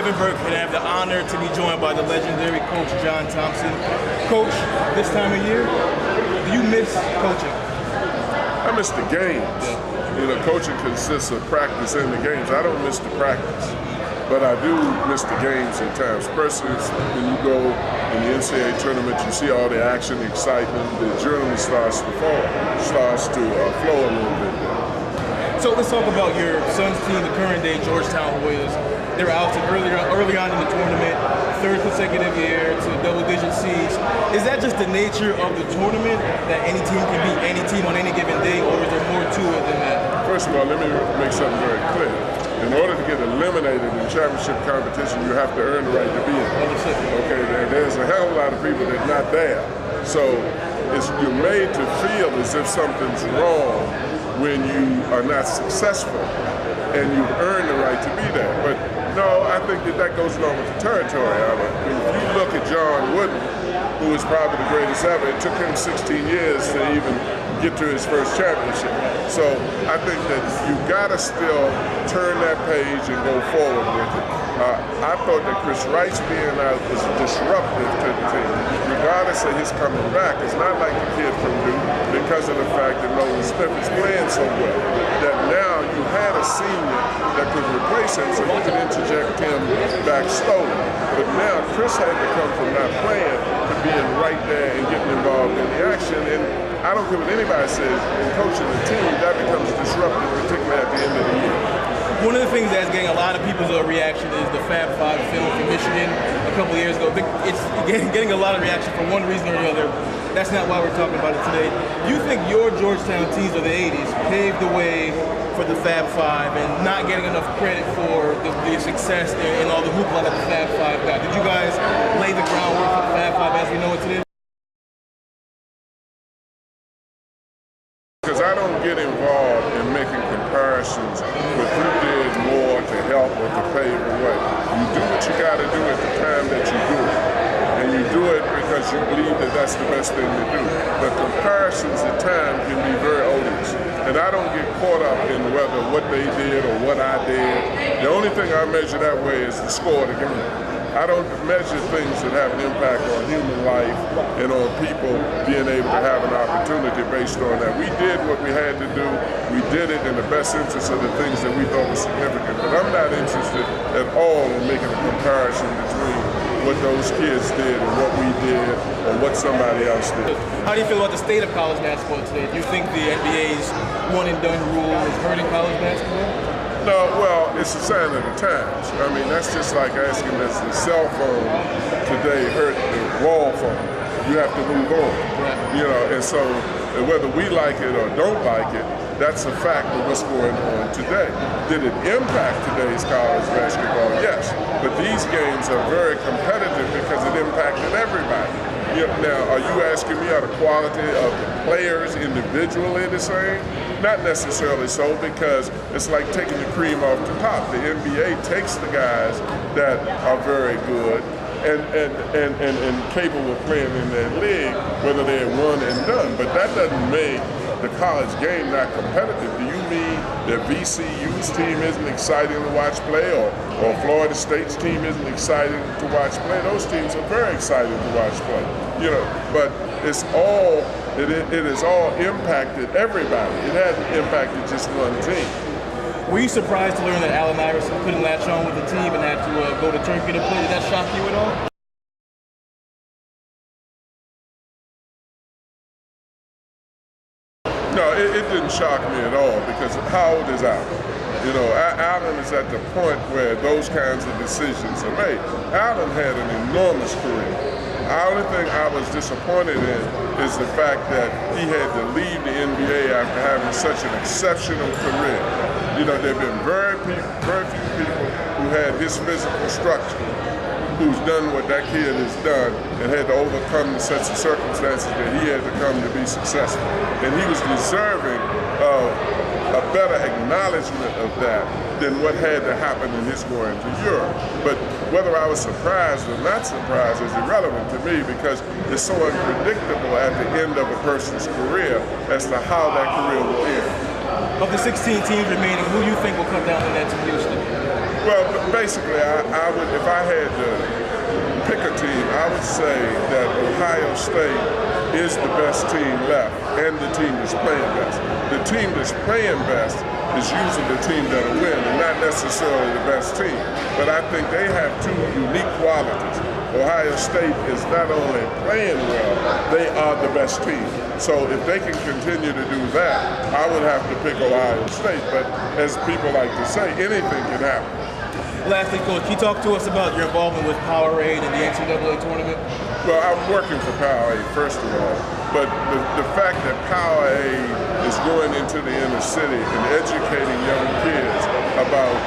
live in Burke and I have the honor to be joined by the legendary Coach John Thompson. Coach, this time of year, do you miss coaching? I miss the games. You know, coaching consists of practice and the games. I don't miss the practice, but I do miss the games at times. Especially when you go in the NCAA tournament, you see all the action, the excitement, the adrenaline starts to flow a little bit. So let's talk about your son's team, the current day Georgetown Warriors. They're out early on in the tournament, third consecutive year to double-digit seeds. Is that just the nature of the tournament, that any team can beat any team on any given day, or is there more to it than that? First of all, let me make something very clear. In order to get eliminated in championship competition, you have to earn the right to be in. Okay, there's a hell of a lot of people that are not there. So you're made to feel as if something's wrong when you are not successful and you've earned the right to be there. But no, I think that goes along with the territory. I mean, if you look at John Wooden, who is probably the greatest ever, it took him 16 years to even get to his first championship. So I think that you gotta still turn that page and go forward with it. I thought that Chris Wright's being out was disruptive to the team. Regardless of his coming back, it's not like the kid from Duke, because of the fact that Nolan Smith is playing so well, that now you had a senior that could replace him so you could interject him back slowly. But now Chris had to come from not playing to being right there and getting involved in the action. And I don't care what anybody says, in coaching the team, that becomes disruptive, particularly at the end of the year. One of the things that's getting a lot of people's reaction is the Fab Five film from Michigan a couple of years ago. It's getting a lot of reaction for one reason or the other. That's not why we're talking about it today. Do you think your Georgetown teams of the 80s paved the way for the Fab Five and not getting enough credit for the success and all the hoopla that the Fab Five got? Did you guys lay the groundwork for the Fab Five as we know it today? Because I don't get involved in making comparisons with who did more to help or to pave the way. You do what you got to do at the time that you do it. And you do it because you believe that that's the best thing to do. But comparisons at times can be very odious. And I don't get caught up in whether what they did or what I did. The only thing I measure that way is the score of the game. I don't measure things that have an impact on human life and on people being able to have an opportunity based on that. We did what we had to do. We did it in the best interest of the things that we thought were significant. But I'm not interested at all in making a comparison between what those kids did and what we did or what somebody else did. How do you feel about the state of college basketball today? Do you think the NBA's one-and-done rule is hurting college basketball? No, well, it's a sign of the times. I mean, that's just like asking, does the cell phone today hurt the wall phone? You have to move on, you know, and so whether we like it or don't like it, that's a fact of what's going on today. Did it impact today's college basketball? Yes, but these games are very competitive because it impacted everybody. Now, are you asking me, are the quality of the players individually the same? Not necessarily so, because it's like taking the cream off the top. The NBA takes the guys that are very good and capable of playing in their league, whether they're one and done. But that doesn't make the college game not competitive. Do you mean that VCU's team isn't exciting to watch play, or Florida State's team isn't exciting to watch play? Those teams are very exciting to watch play. You know, but it has all impacted everybody. It hasn't impacted just one team. Were you surprised to learn that Allen Iverson couldn't latch on with the team and had to go to Turkey to play? Did that shock you at all? No, it didn't shock me at all, because how old is Allen? You know, Allen is at the point where those kinds of decisions are made. Allen had an enormous career. The only thing I was disappointed in is the fact that he had to leave the NBA after having such an exceptional career. You know, there have been very few people who had his physical structure who's done what that kid has done and had to overcome the sets of circumstances that he had to come to be successful. And he was deserving of a better acknowledgement of that than what had to happen in his going to Europe. But whether I was surprised or not surprised is irrelevant to me, because it's so unpredictable at the end of a person's career as to how that career will end. Of the 16 teams remaining, who do you think will come down the net to Houston? Well, basically, I would, if I had to pick a team, I would say that Ohio State is the best team left and the team that's playing best. The team that's playing best is usually the team that'll win and not necessarily the best team. But I think they have two unique qualities. Ohio State is not only playing well, they are the best team. So if they can continue to do that, I would have to pick Ohio State. But as people like to say, anything can happen. Lastly, Coach, can you talk to us about your involvement with Powerade and the NCAA tournament? Well, I'm working for Powerade, first of all. But the fact that Powerade is going into the inner city and educating young kids about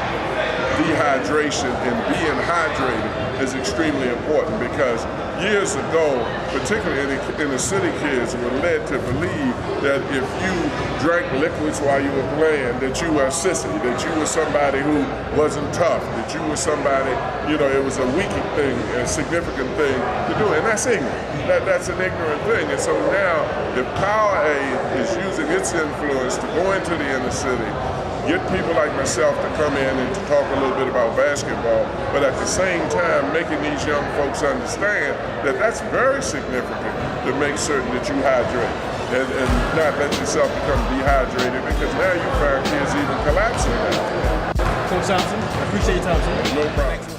dehydration and being hydrated is extremely important, because years ago, particularly in the city, kids were led to believe that if you drank liquids while you were playing, that you were a sissy, that you were somebody who wasn't tough, that you were somebody, it was a weak thing, a significant thing to do. And that's ignorant. That's an ignorant thing. And so now, if Powerade is using its influence to go into the inner city, get people like myself to come in and to talk a little bit about basketball, but at the same time making these young folks understand that that's very significant to make certain that you hydrate and not let yourself become dehydrated, because now you find kids even collapsing. Coach Thompson, I appreciate your time, sir. No problem.